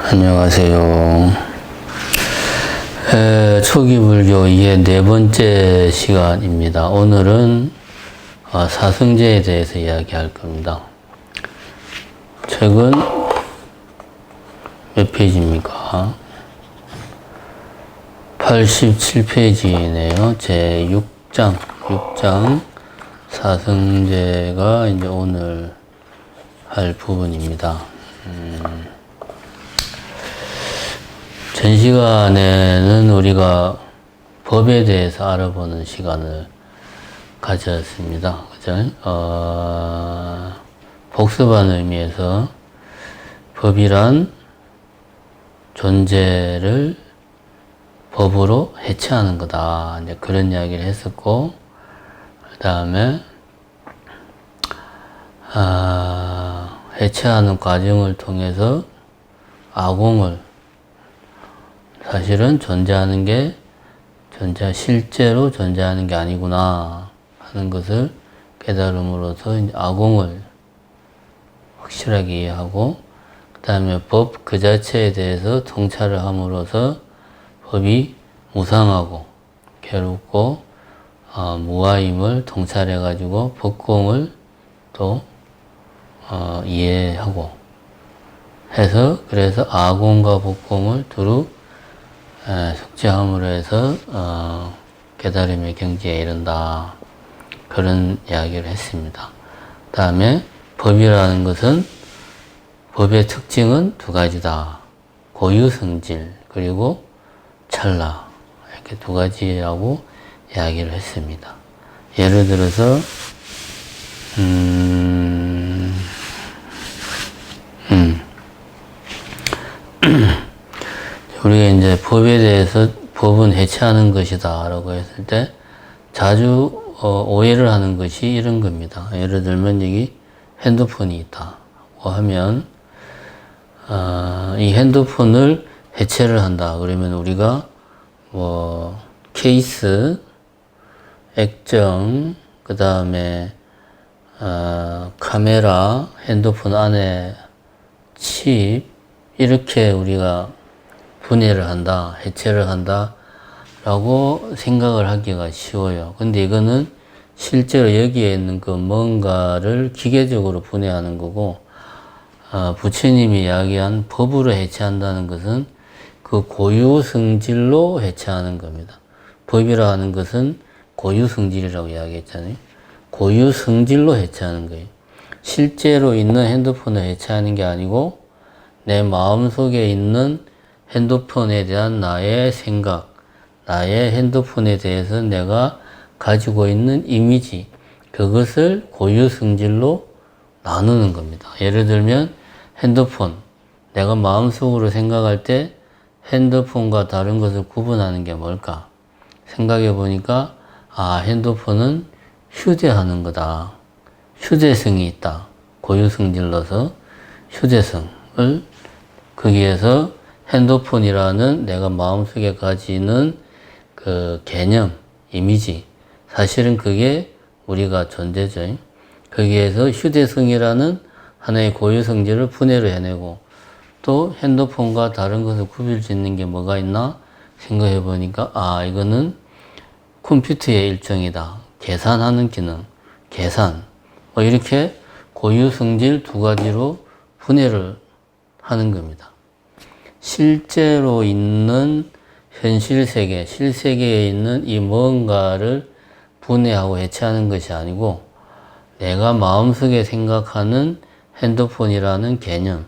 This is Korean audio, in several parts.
안녕하세요. 초기 불교 이게 네 번째 시간입니다. 오늘은 사성제에 대해서 이야기할 겁니다. 책은 몇 페이지입니까? 87페이지네요. 제 6장 사성제가 이제 오늘 할 부분입니다. 전 시간에는 우리가 법에 대해서 알아보는 시간을 가졌습니다. 그죠? 복습한 의미에서 법이란 존재를 법으로 해체하는 거다. 이제 그런 이야기를 했었고, 그 다음에, 해체하는 과정을 통해서 아공을 사실은 존재하는 게 실제로 존재하는 게 아니구나 하는 것을 깨달음으로써 이제 아공을 확실하게 이해하고, 그 다음에 법 그 자체에 대해서 통찰을 함으로써 법이 무상하고 괴롭고 무아임을 통찰해가지고 법공을 또 이해하고 해서, 그래서 아공과 법공을 두루 숙지함으로 해서 깨달음의 경지에 이른다, 그런 이야기를 했습니다. 그 다음에 법이라는 것은 법의 특징은 두 가지다. 고유성질 그리고 찰나, 이렇게 두 가지라고 이야기를 했습니다. 예를 들어서 우리가 이제 법에 대해서 법은 해체하는 것이다 라고 했을 때 자주 오해를 하는 것이 이런 겁니다. 예를 들면 여기 핸드폰이 있다고 하면 이 핸드폰을 해체를 한다 그러면 우리가 뭐 케이스, 액정, 그 다음에 카메라, 핸드폰 안에 칩, 이렇게 우리가 분해를 한다, 해체를 한다 라고 생각을 하기가 쉬워요. 근데 이거는 실제로 여기에 있는 그 뭔가를 기계적으로 분해하는 거고, 부처님이 이야기한 법으로 해체한다는 것은 그 고유 성질로 해체하는 겁니다. 법이라 하는 것은 고유 성질이라고 이야기했잖아요. 고유 성질로 해체하는 거예요. 실제로 있는 핸드폰을 해체하는 게 아니고 내 마음속에 있는 핸드폰에 대한 나의 생각, 나의 핸드폰에 대해서 내가 가지고 있는 이미지, 그것을 고유 성질로 나누는 겁니다. 예를 들면 핸드폰, 내가 마음속으로 생각할 때 핸드폰과 다른 것을 구분하는 게 뭘까? 생각해 보니까 핸드폰은 휴대하는 거다. 휴대성이 있다. 고유 성질로서 휴대성을, 거기에서 핸드폰이라는 내가 마음속에 가지는 그 개념, 이미지, 사실은 그게 우리가 존재죠. 거기에서 휴대성이라는 하나의 고유 성질을 분해를 해내고, 또 핸드폰과 다른 것을 구별 짓는 게 뭐가 있나 생각해 보니까 이거는 컴퓨터의 일종이다. 계산하는 기능, 계산, 이렇게 고유 성질 두 가지로 분해를 하는 겁니다. 실제로 있는 현실 세계, 실세계에 있는 이 뭔가를 분해하고 해체하는 것이 아니고 내가 마음속에 생각하는 핸드폰이라는 개념,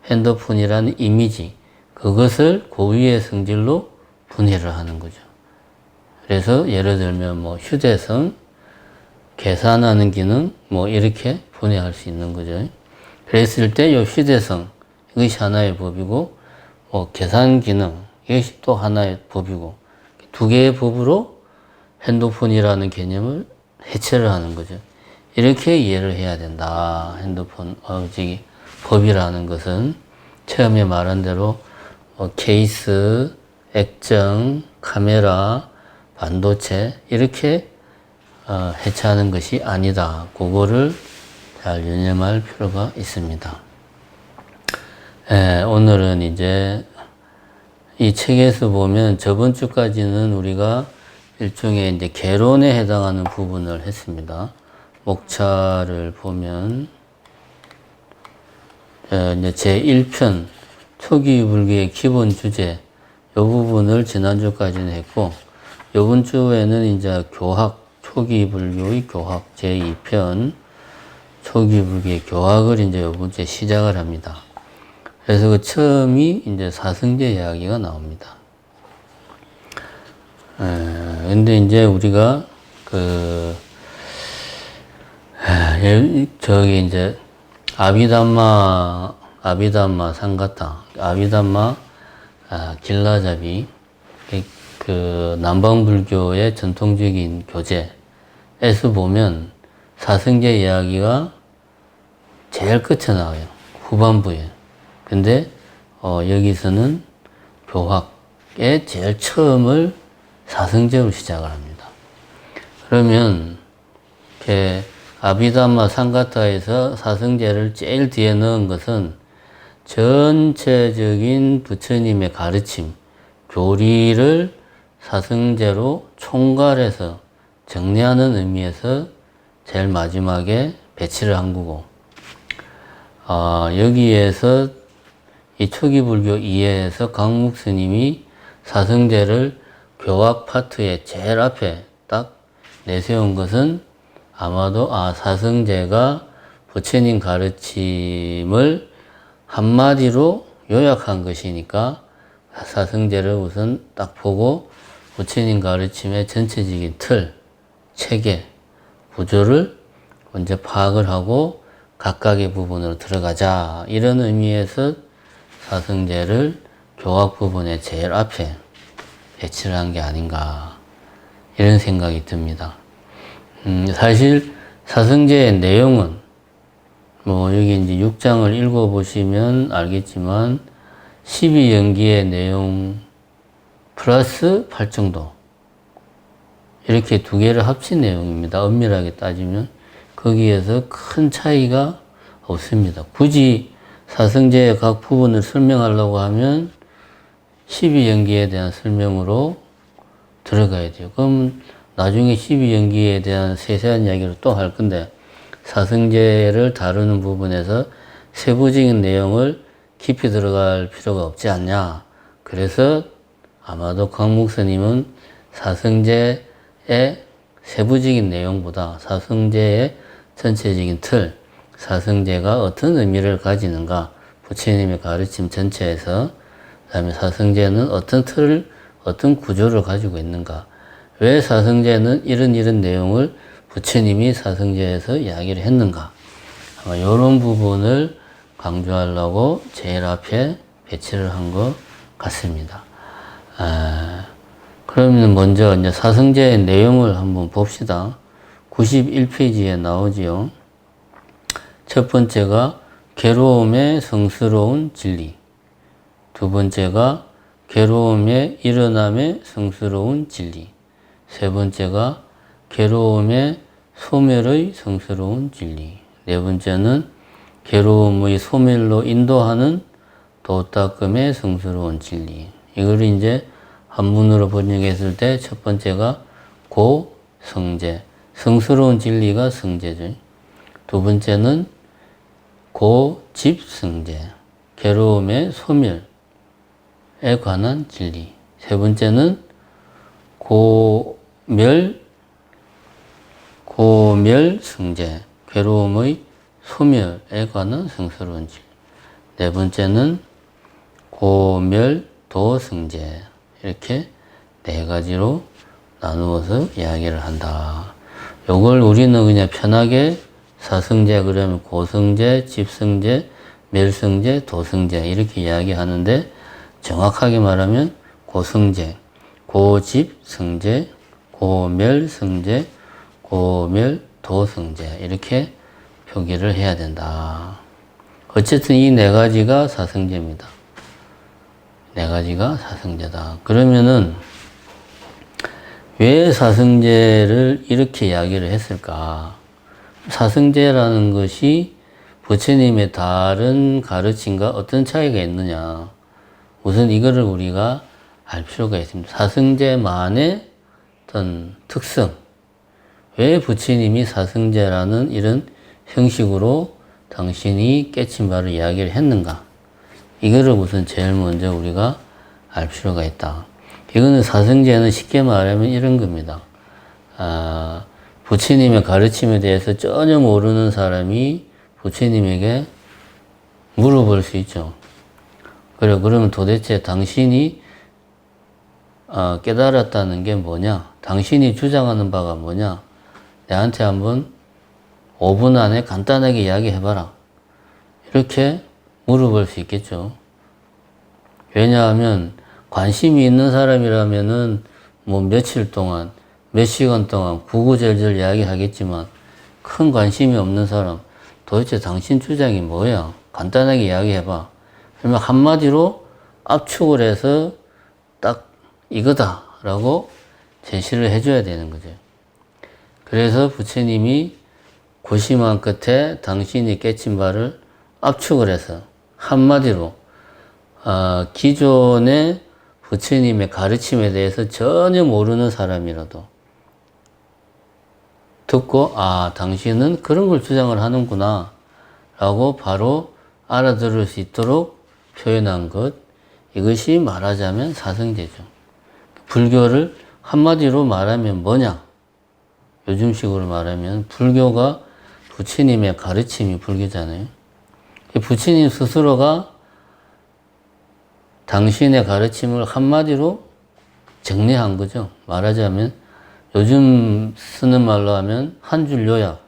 핸드폰이라는 이미지, 그것을 고유의 성질로 분해를 하는 거죠. 그래서 예를 들면 뭐 휴대성, 계산하는 기능, 뭐 이렇게 분해할 수 있는 거죠. 그랬을 때 이 휴대성, 이것이 하나의 법이고, 계산 기능, 이것이 또 하나의 법이고, 두 개의 법으로 핸드폰이라는 개념을 해체를 하는 거죠. 이렇게 이해를 해야 된다. 핸드폰, 법이라는 것은 처음에 말한 대로 케이스, 액정, 카메라, 반도체, 이렇게 해체하는 것이 아니다. 그거를 잘 유념할 필요가 있습니다. 오늘은 이제 이 책에서 보면 저번 주까지는 우리가 일종의 이제 개론에 해당하는 부분을 했습니다. 목차를 보면 이제 제1편 초기 불교의 기본 주제 이 부분을 지난주까지는 했고 이번 주에는 이제 교학 초기 불교의 교학 제2편 초기 불교의 교학을 이제 이번 주에 시작을 합니다. 그래서 그 처음이 이제 사성제 이야기가 나옵니다. 근데 이제 우리가 저기 이제 아비담마 상가타, 아비담마 길라잡이, 그 남방불교의 전통적인 교재에서 보면 사성제 이야기가 제일 끝에 나와요. 후반부에. 근데 여기서는 교학의 제일 처음을 사성제로 시작을 합니다. 그러면 이렇게 아비담마 상가타에서 사성제를 제일 뒤에 넣은 것은 전체적인 부처님의 가르침, 교리를 사성제로 총괄해서 정리하는 의미에서 제일 마지막에 배치를 한 거고, 여기에서 이 초기 불교 이해에서 강목 스님이 사성제를 교학 파트의 제일 앞에 딱 내세운 것은 아마도 사성제가 부처님 가르침을 한마디로 요약한 것이니까 사성제를 우선 딱 보고 부처님 가르침의 전체적인 틀, 체계, 구조를 먼저 파악을 하고 각각의 부분으로 들어가자, 이런 의미에서 사성제를 교학 부분의 제일 앞에 배치를 한 게 아닌가, 이런 생각이 듭니다. 사실 사성제의 내용은 여기 이제 6장을 읽어보시면 알겠지만 12연기의 내용 플러스 8정도, 이렇게 두 개를 합친 내용입니다. 엄밀하게 따지면 거기에서 큰 차이가 없습니다. 굳이 사성제의 각 부분을 설명하려고 하면 12연기에 대한 설명으로 들어가야 돼요. 그럼 나중에 12연기에 대한 세세한 이야기를 또 할 건데, 사성제를 다루는 부분에서 세부적인 내용을 깊이 들어갈 필요가 없지 않냐. 그래서 아마도 강목 스님은 사성제의 세부적인 내용보다 사성제의 전체적인 틀, 사성제가 어떤 의미를 가지는가, 부처님의 가르침 전체에서, 그 다음에 사성제는 어떤 틀을, 어떤 구조를 가지고 있는가, 왜 사성제는 이런 내용을 부처님이 사성제에서 이야기를 했는가, 아마 이런 부분을 강조하려고 제일 앞에 배치를 한 것 같습니다. 그러면 먼저 이제 사성제의 내용을 한번 봅시다. 91페이지에 나오지요. 첫 번째가 괴로움의 성스러운 진리. 두 번째가 괴로움의 일어남의 성스러운 진리. 세 번째가 괴로움의 소멸의 성스러운 진리. 네 번째는 괴로움의 소멸로 인도하는 도닦음의 성스러운 진리. 이걸 이제 한문으로 번역했을 때 첫 번째가 고성제, 성스러운 진리가 성제죠. 두 번째는 고집성제, 괴로움의 소멸에 관한 진리. 세 번째는 고멸성제, 괴로움의 소멸에 관한 성스러운 진리. 네 번째는 고멸도성제. 이렇게 네 가지로 나누어서 이야기를 한다. 요걸 우리는 그냥 편하게 사성제 그러면 고성제, 집성제, 멸성제, 도성제 이렇게 이야기하는데, 정확하게 말하면 고성제, 고집성제, 고멸성제, 고멸도성제 이렇게 표기를 해야 된다. 어쨌든 이 네 가지가 사성제입니다. 네 가지가 사성제다. 그러면은 왜 사성제를 이렇게 이야기를 했을까? 사성제라는 것이 부처님의 다른 가르침과 어떤 차이가 있느냐. 우선 이거를 우리가 알 필요가 있습니다. 사승제만의 어떤 특성. 왜 부처님이 사승제라는 이런 형식으로 당신이 깨친 바를 이야기를 했는가. 이거를 우선 제일 먼저 우리가 알 필요가 있다. 이거는 사승제는 쉽게 말하면 이런 겁니다. 부처님의 가르침에 대해서 전혀 모르는 사람이 부처님에게 물어볼 수 있죠. 그래, 그러면 도대체 당신이 깨달았다는 게 뭐냐? 당신이 주장하는 바가 뭐냐? 내한테 한번 5분 안에 간단하게 이야기해봐라. 이렇게 물어볼 수 있겠죠. 왜냐하면 관심이 있는 사람이라면은 뭐 며칠 동안, 몇 시간 동안 구구절절 이야기하겠지만 큰 관심이 없는 사람, 도대체 당신 주장이 뭐야? 간단하게 이야기해봐. 그러면 한마디로 압축을 해서 딱 이거다라고 제시를 해줘야 되는 거죠. 그래서 부처님이 고심한 끝에 당신이 깨친 바를 압축을 해서 한마디로 기존의 부처님의 가르침에 대해서 전혀 모르는 사람이라도 듣고 당신은 그런 걸 주장을 하는구나 라고 바로 알아들을 수 있도록 표현한 것, 이것이 말하자면 사승제죠. 불교를 한마디로 말하면 뭐냐? 요즘식으로 말하면 불교가 부처님의 가르침이 불교잖아요. 부처님 스스로가 당신의 가르침을 한마디로 정리한 거죠. 말하자면 요즘 쓰는 말로 하면 한 줄 요약.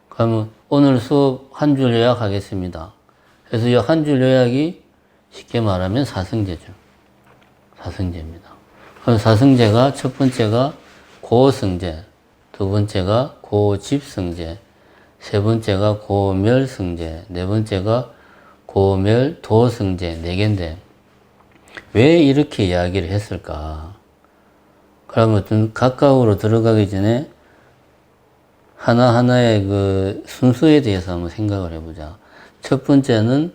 그러면 오늘 수업 한 줄 요약하겠습니다. 그래서 이 한 줄 요약이 쉽게 말하면 사승제죠. 사승제입니다. 그럼 사승제가 첫 번째가 고승제, 두 번째가 고집승제, 세 번째가 고멸승제, 네 번째가 고멸도승제, 네 개인데 왜 이렇게 이야기를 했을까? 그러면 어떤 각각으로 들어가기 전에 하나하나의 그 순서에 대해서 한번 생각을 해보자. 첫 번째는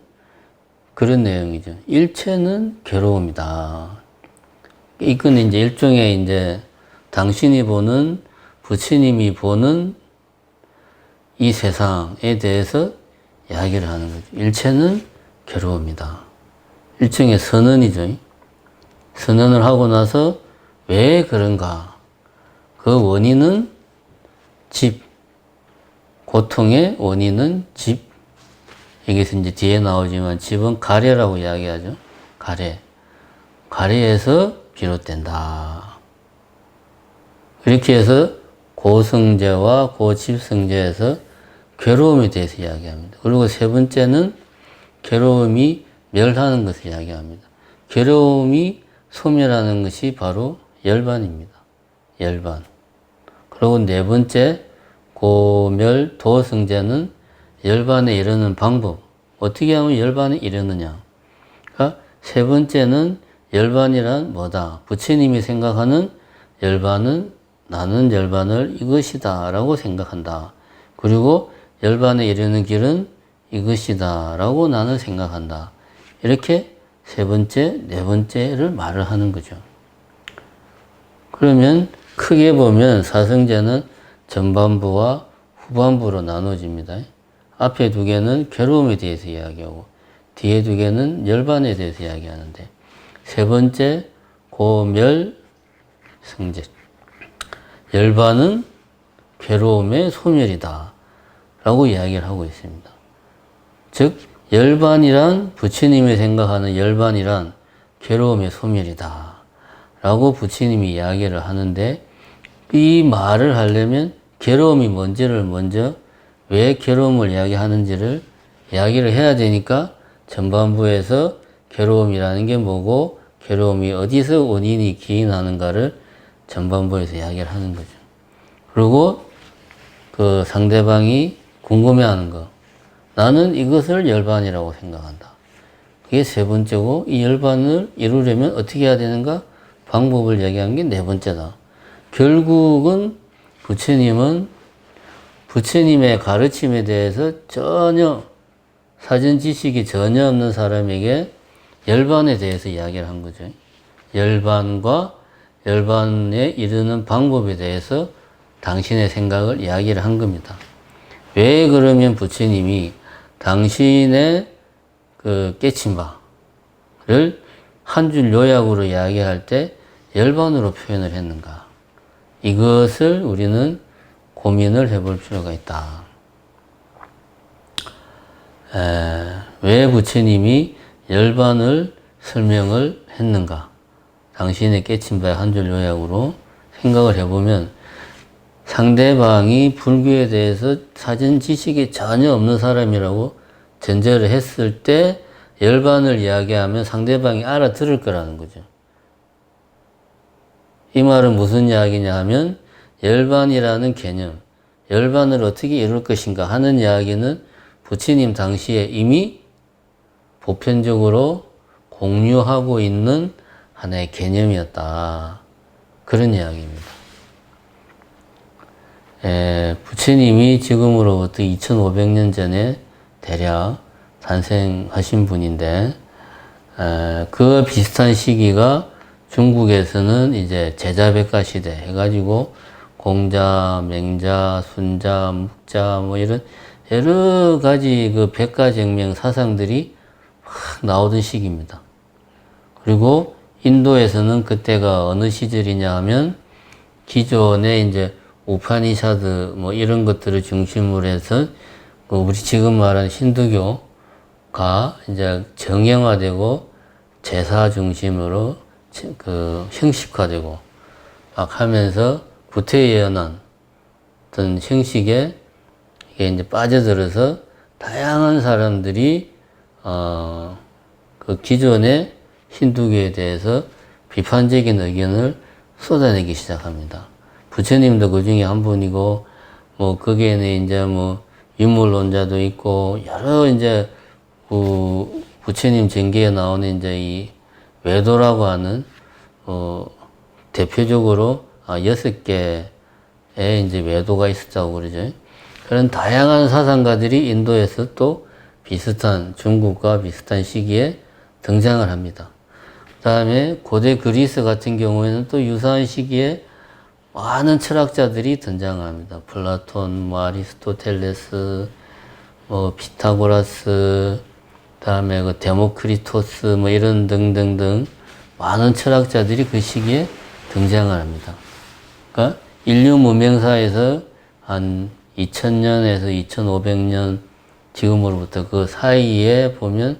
그런 내용이죠. 일체는 괴로움이다. 이건 이제 일종의 이제 당신이 보는, 부처님이 보는 이 세상에 대해서 이야기를 하는 거죠. 일체는 괴로움이다. 일종의 선언이죠. 선언을 하고 나서 왜 그런가? 그 원인은 집. 고통의 원인은 집. 여기서 이제 뒤에 나오지만 집은 가래라고 이야기하죠. 가래. 가래에서 비롯된다. 이렇게 해서 고성제와 고집성제에서 괴로움에 대해서 이야기합니다. 그리고 세 번째는 괴로움이 멸하는 것을 이야기합니다. 괴로움이 소멸하는 것이 바로 열반입니다. 열반. 그리고 네 번째 고멸도성제는 열반에 이르는 방법. 어떻게 하면 열반에 이르느냐. 그러니까 세 번째는 열반이란 뭐다. 부처님이 생각하는 열반은 나는 열반을 이것이다 라고 생각한다. 그리고 열반에 이르는 길은 이것이다 라고 나는 생각한다. 이렇게 세 번째, 네 번째를 말을 하는 거죠. 그러면 크게 보면 사성제는 전반부와 후반부로 나눠집니다. 앞에 두 개는 괴로움에 대해서 이야기하고 뒤에 두 개는 열반에 대해서 이야기하는데 세 번째 고멸성제. 열반은 괴로움의 소멸이다 라고 이야기를 하고 있습니다. 즉 열반이란 부처님이 생각하는 열반이란 괴로움의 소멸이다 라고 부처님이 이야기를 하는데 이 말을 하려면 괴로움이 뭔지를 먼저 왜 괴로움을 이야기하는지를 이야기를 해야 되니까 전반부에서 괴로움이라는 게 뭐고 괴로움이 어디서 원인이 기인하는가를 전반부에서 이야기를 하는 거죠. 그리고 그 상대방이 궁금해하는 거. 나는 이것을 열반이라고 생각한다. 그게 세 번째고 이 열반을 이루려면 어떻게 해야 되는가? 방법을 얘기한 게 네 번째다. 결국은 부처님은 부처님의 가르침에 대해서 전혀 사전 지식이 전혀 없는 사람에게 열반에 대해서 이야기를 한 거죠. 열반과 열반에 이르는 방법에 대해서 당신의 생각을 이야기를 한 겁니다. 왜 그러면 부처님이 당신의 그 깨친 바를 한 줄 요약으로 이야기할 때 열반으로 표현을 했는가? 이것을 우리는 고민을 해볼 필요가 있다. 왜 부처님이 열반을 설명을 했는가? 당신의 깨친 바의 한 줄 요약으로 생각을 해보면 상대방이 불교에 대해서 사전 지식이 전혀 없는 사람이라고 전제를 했을 때 열반을 이야기하면 상대방이 알아들을 거라는 거죠. 이 말은 무슨 이야기냐 하면 열반이라는 개념, 열반을 어떻게 이룰 것인가 하는 이야기는 부처님 당시에 이미 보편적으로 공유하고 있는 하나의 개념이었다. 그런 이야기입니다. 부처님이 지금으로부터 2500년 전에 대략 탄생하신 분인데, 그 비슷한 시기가 중국에서는 이제 제자백가 시대 해가지고 공자, 맹자, 순자, 묵자 뭐 이런 여러 가지 그 백가쟁명 사상들이 막 나오던 시기입니다. 그리고 인도에서는 그때가 어느 시절이냐 하면 기존에 이제 우파니샤드 뭐 이런 것들을 중심으로 해서 그 우리 지금 말하는 힌두교가 이제 정형화되고 제사 중심으로 그 형식화되고 막 하면서 구태예언한 어떤 형식에 이게 이제 빠져들어서 다양한 사람들이 그 기존의 힌두교에 대해서 비판적인 의견을 쏟아내기 시작합니다. 부처님도 그 중에 한 분이고, 뭐, 거기에는 이제 뭐, 유물론자도 있고, 여러 이제, 부처님 전기에 나오는 이제 이 외도라고 하는, 대표적으로 6개의 이제 외도가 있었다고 그러죠. 그런 다양한 사상가들이 인도에서 또 비슷한, 중국과 비슷한 시기에 등장을 합니다. 그 다음에 고대 그리스 같은 경우에는 또 유사한 시기에 많은 철학자들이 등장합니다. 플라톤, 뭐 아리스토텔레스, 뭐 피타고라스, 그다음에 그 데모크리토스, 뭐 이런 등등등 많은 철학자들이 그 시기에 등장을 합니다. 그러니까 인류 문명사에서 한 2000년에서 2500년 지금으로부터 그 사이에 보면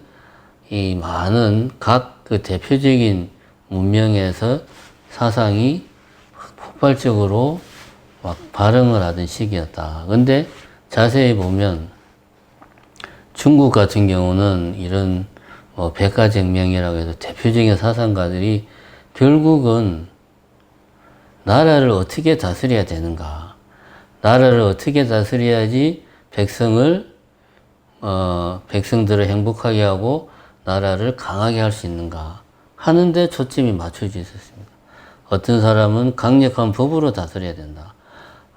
이 많은 각 그 대표적인 문명에서 사상이 폭발적으로 막 발흥을 하던 시기였다. 근데 자세히 보면 중국 같은 경우는 이런 뭐 백가쟁명이라고 해서 대표적인 사상가들이 결국은 나라를 어떻게 다스려야 되는가, 나라를 어떻게 다스려야지 백성들을 행복하게 하고 나라를 강하게 할 수 있는가 하는데 초점이 맞춰져 있었습니다. 어떤 사람은 강력한 법으로 다스려야 된다.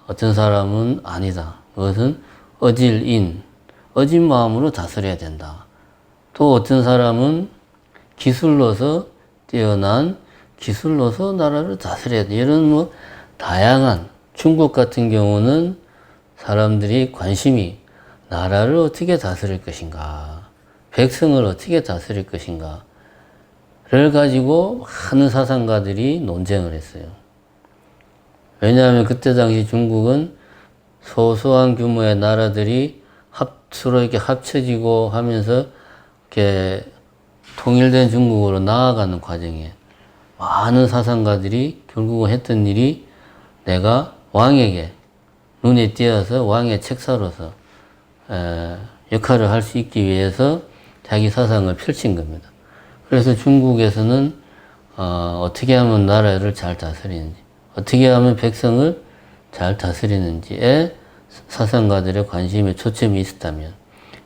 어떤 사람은 아니다. 그것은 어진 마음으로 다스려야 된다. 또 어떤 사람은 기술로서 뛰어난 기술로서 나라를 다스려야 돼. 이런 뭐 다양한 중국 같은 경우는 사람들이 관심이 나라를 어떻게 다스릴 것인가, 백성을 어떻게 다스릴 것인가를 가지고 많은 사상가들이 논쟁을 했어요. 왜냐하면 그때 당시 중국은 소소한 규모의 나라들이 서로 이렇게 합쳐지고 하면서 이렇게 통일된 중국으로 나아가는 과정에 많은 사상가들이 결국은 했던 일이 내가 왕에게 눈에 띄어서 왕의 책사로서 역할을 할 수 있기 위해서 자기 사상을 펼친 겁니다. 그래서 중국에서는 어떻게 하면 나라를 잘 다스리는지, 어떻게 하면 백성을 잘 다스리는지에 사상가들의 관심에 초점이 있었다면,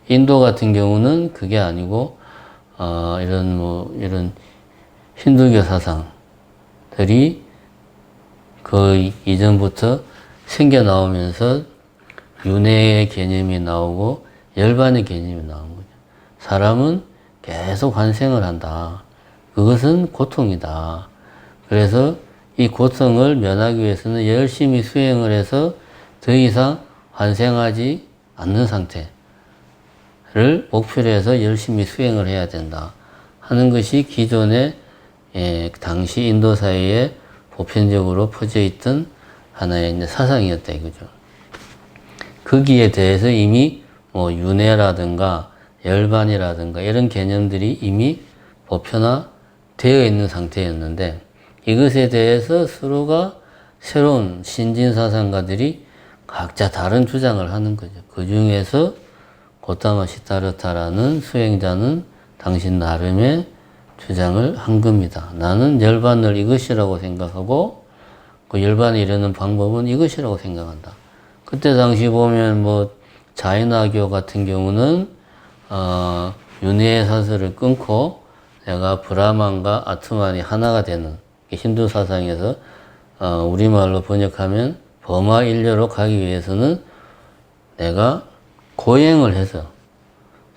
인도 같은 경우는 그게 아니고 이런 힌두교 사상들이 그 이전부터 생겨 나오면서 윤회의 개념이 나오고 열반의 개념이 나온 거죠. 사람은 계속 환생을 한다. 그것은 고통이다. 그래서 이 고통을 면하기 위해서는 열심히 수행을 해서 더 이상 환생하지 않는 상태를 목표로 해서 열심히 수행을 해야 된다 하는 것이 기존의 당시 인도 사회에 보편적으로 퍼져 있던 하나의 이제 사상이었다 이거죠. 거기에 대해서 이미 뭐 윤회라든가 열반이라든가 이런 개념들이 이미 보편화되어 있는 상태였는데 이것에 대해서 서로가 새로운 신진 사상가들이 각자 다른 주장을 하는 거죠. 그 중에서 고타마 시타르타라는 수행자는 당신 나름의 주장을 한 겁니다. 나는 열반을 이것이라고 생각하고 그 열반에 이르는 방법은 이것이라고 생각한다. 그때 당시 보면 뭐 자인화교 같은 경우는 윤회의 사슬을 끊고 내가 브라만과 아트만이 하나가 되는 힌두 사상에서 우리말로 번역하면 범화 일려로 가기 위해서는 내가 고행을 해서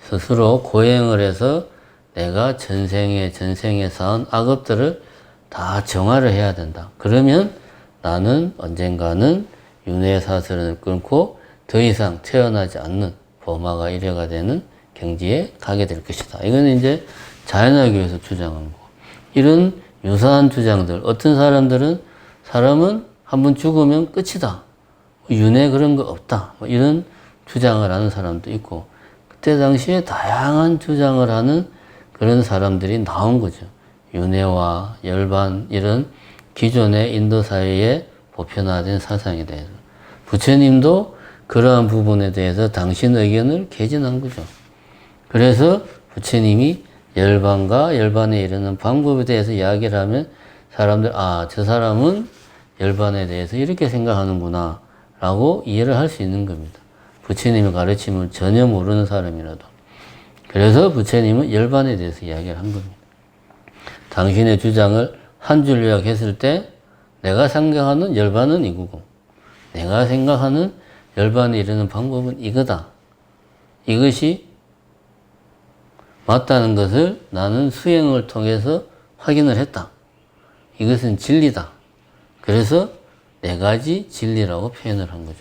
스스로 고행을 해서 내가 전생에 쌓은 악업들을 다 정화를 해야 된다. 그러면 나는 언젠가는 윤회의 사슬을 끊고 더 이상 태어나지 않는 범화가 일해가 되는 경지에 가게 될 것이다. 이거는 이제 자연학교에서 주장한 거고. 이런 유사한 주장들, 어떤 사람은 한번 죽으면 끝이다. 윤회 그런 거 없다. 뭐 이런 주장을 하는 사람도 있고, 그때 당시에 다양한 주장을 하는 그런 사람들이 나온 거죠. 윤회와 열반, 이런 기존의 인도 사회에 보편화된 사상에 대해서. 부처님도 그러한 부분에 대해서 당신 의견을 개진한 거죠. 그래서 부처님이 열반과 열반에 이르는 방법에 대해서 이야기를 하면 사람들, 저 사람은 열반에 대해서 이렇게 생각하는구나 라고 이해를 할 수 있는 겁니다. 부처님의 가르침을 전혀 모르는 사람이라도. 그래서 부처님은 열반에 대해서 이야기를 한 겁니다. 당신의 주장을 한 줄 요약했을 때 내가 생각하는 열반은 이거고 내가 생각하는 열반에 이르는 방법은 이거다. 이것이 맞다는 것을 나는 수행을 통해서 확인을 했다. 이것은 진리다. 그래서 네 가지 진리라고 표현을 한 거죠.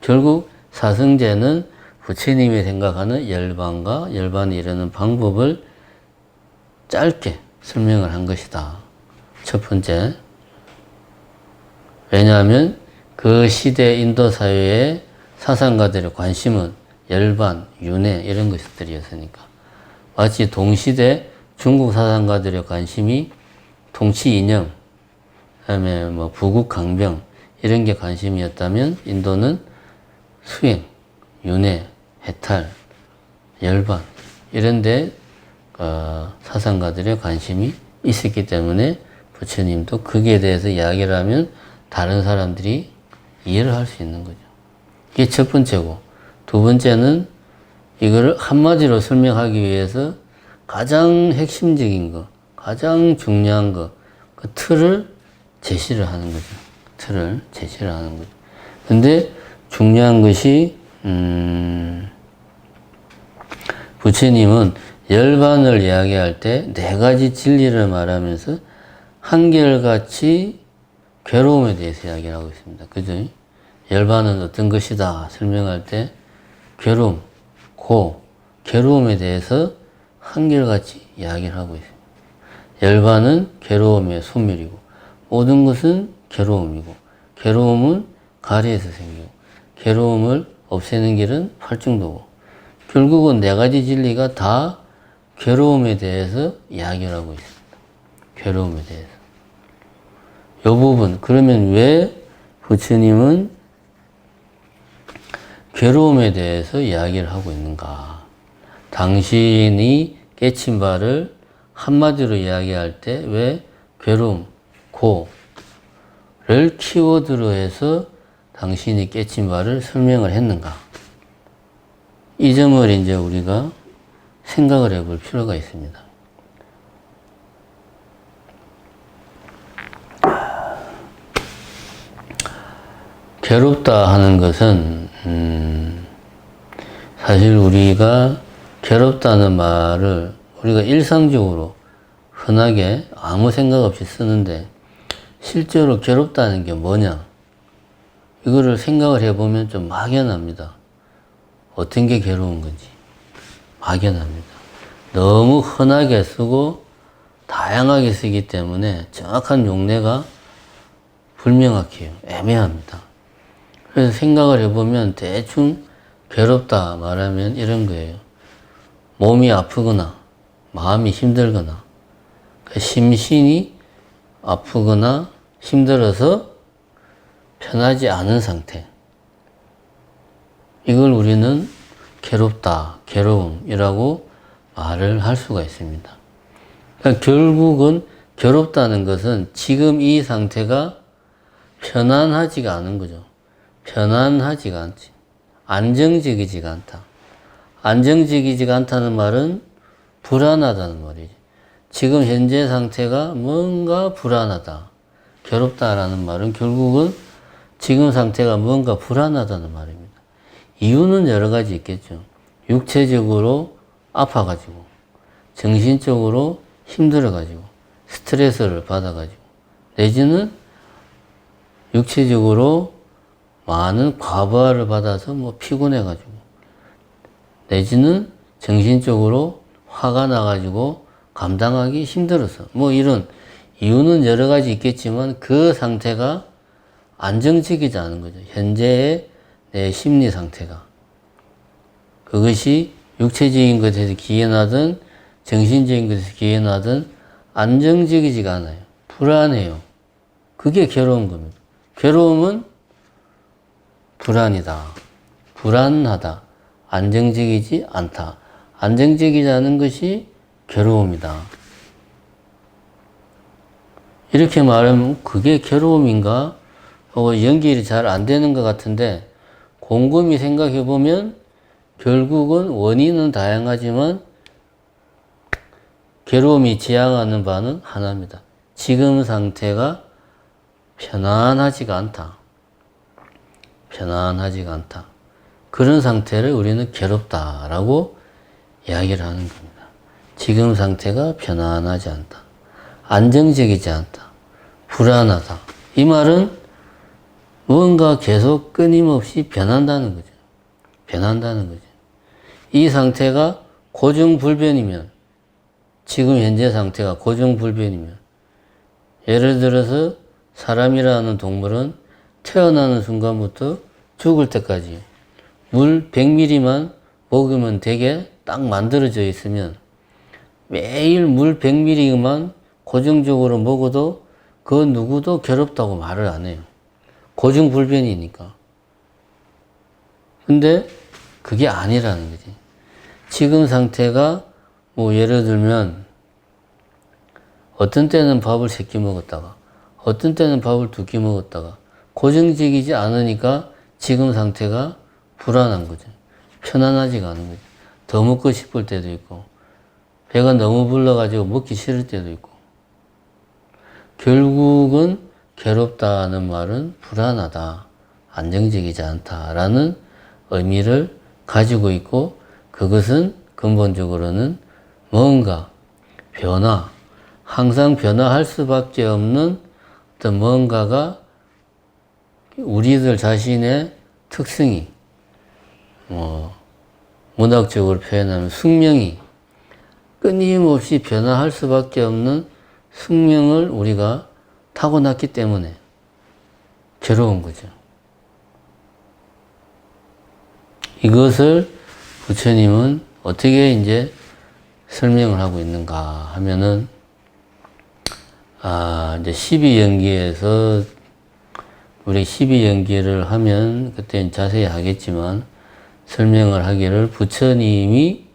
결국 사성제는 부처님이 생각하는 열반과 열반에 이르는 방법을 짧게 설명을 한 것이다. 첫 번째. 왜냐하면 그 시대 인도 사회의 사상가들의 관심은 열반, 윤회 이런 것들이었으니까. 마치 동시대 중국 사상가들의 관심이 통치 이념, 그다음에 뭐 부국 강병 이런 게 관심이었다면 인도는 수행, 윤회, 해탈, 열반 이런 데 사상가들의 관심이 있었기 때문에 부처님도 거기에 대해서 이야기를 하면 다른 사람들이 이해를 할 수 있는 거죠. 이게 첫 번째고, 두 번째는 이거를 한마디로 설명하기 위해서 가장 핵심적인 거, 가장 중요한 거, 그 틀을 제시를 하는 거죠. 틀을 제시를 하는 거죠. 근데 중요한 것이 부처님은 열반을 이야기할 때 네 가지 진리를 말하면서 한결같이 괴로움에 대해서 이야기를 하고 있습니다. 그죠? 열반은 어떤 것이다 설명할 때 괴로움, 괴로움에 대해서 한결같이 이야기를 하고 있습니다. 열반은 괴로움의 소멸이고 모든 것은 괴로움이고 괴로움은 가리에서 생기고 괴로움을 없애는 길은 활중도고 결국은 네 가지 진리가 다 괴로움에 대해서 이야기를 하고 있습니다. 괴로움에 대해서. 이 부분, 그러면 왜 부처님은 괴로움에 대해서 이야기를 하고 있는가? 당신이 깨친 바를 한마디로 이야기할 때 왜 괴로움, 고를 키워드로 해서 당신이 깨친 바를 설명을 했는가? 이 점을 이제 우리가 생각을 해볼 필요가 있습니다. 괴롭다 하는 것은 사실 우리가 괴롭다는 말을 우리가 일상적으로 흔하게 아무 생각 없이 쓰는데 실제로 괴롭다는 게 뭐냐? 이거를 생각을 해보면 좀 막연합니다. 어떤 게 괴로운 건지 막연합니다. 너무 흔하게 쓰고 다양하게 쓰기 때문에 정확한 용례가 불명확해요. 애매합니다. 그래서 생각을 해보면 대충 괴롭다 말하면 이런 거예요. 몸이 아프거나 마음이 힘들거나 심신이 아프거나 힘들어서 편하지 않은 상태. 이걸 우리는 괴롭다, 괴로움이라고 말을 할 수가 있습니다. 그러니까 결국은 괴롭다는 것은 지금 이 상태가 편안하지가 않은 거죠. 편안하지가 않지. 안정적이지가 않다. 안정적이지가 않다는 말은 불안하다는 말이지. 지금 현재 상태가 뭔가 불안하다. 괴롭다라는 말은 결국은 지금 상태가 뭔가 불안하다는 말입니다. 이유는 여러 가지 있겠죠. 육체적으로 아파가지고, 정신적으로 힘들어가지고, 스트레스를 받아가지고, 내지는 육체적으로 많은 과부하를 받아서 피곤해가지고, 내지는 정신적으로 화가 나가지고 감당하기 힘들어서, 이런 이유는 여러 가지 있겠지만 그 상태가 안정적이지 않은 거죠. 현재의 내 심리 상태가. 그것이 육체적인 것에서 기인하든 정신적인 것에서 기인하든 안정적이지가 않아요. 불안해요. 그게 괴로운 겁니다. 괴로움은 불안이다. 불안하다. 안정적이지 않다. 안정적이지 않은 것이 괴로움이다. 이렇게 말하면 그게 괴로움인가? 하고 연결이 잘 안 되는 것 같은데 곰곰이 생각해 보면 결국은 원인은 다양하지만 괴로움이 지향하는 바는 하나입니다. 지금 상태가 편안하지가 않다. 편안하지가 않다. 그런 상태를 우리는 괴롭다라고 이야기를 하는 겁니다. 지금 상태가 편안하지 않다. 안정적이지 않다. 불안하다. 이 말은 무언가 계속 끊임없이 변한다는 거죠. 변한다는 거죠. 이 상태가 고정불변이면, 지금 현재 상태가 고정불변이면, 예를 들어서 사람이라는 동물은 태어나는 순간부터 죽을 때까지 물 100ml만 먹으면 되게 딱 만들어져 있으면 매일 물 100ml만 고정적으로 먹어도 그 누구도 괴롭다고 말을 안 해요. 고정불변이니까. 근데 그게 아니라는 거지. 지금 상태가 예를 들면 어떤 때는 밥을 3끼 먹었다가 어떤 때는 밥을 2끼 먹었다가 고정적이지 않으니까 지금 상태가 불안한 거죠. 편안하지가 않은 거죠. 더 먹고 싶을 때도 있고 배가 너무 불러가지고 먹기 싫을 때도 있고 결국은 괴롭다는 말은 불안하다, 안정적이지 않다라는 의미를 가지고 있고 그것은 근본적으로는 뭔가 변화, 항상 변화할 수밖에 없는 어떤 뭔가가 우리들 자신의 특성이 문학적으로 표현하면 숙명이 끊임없이 변화할 수밖에 없는 숙명을 우리가 타고났기 때문에 괴로운 거죠. 이것을 부처님은 어떻게 이제 설명을 하고 있는가 하면은, 이제 12연기에서, 우리 12연기를 하면, 그때 자세히 하겠지만, 설명을 하기를 부처님이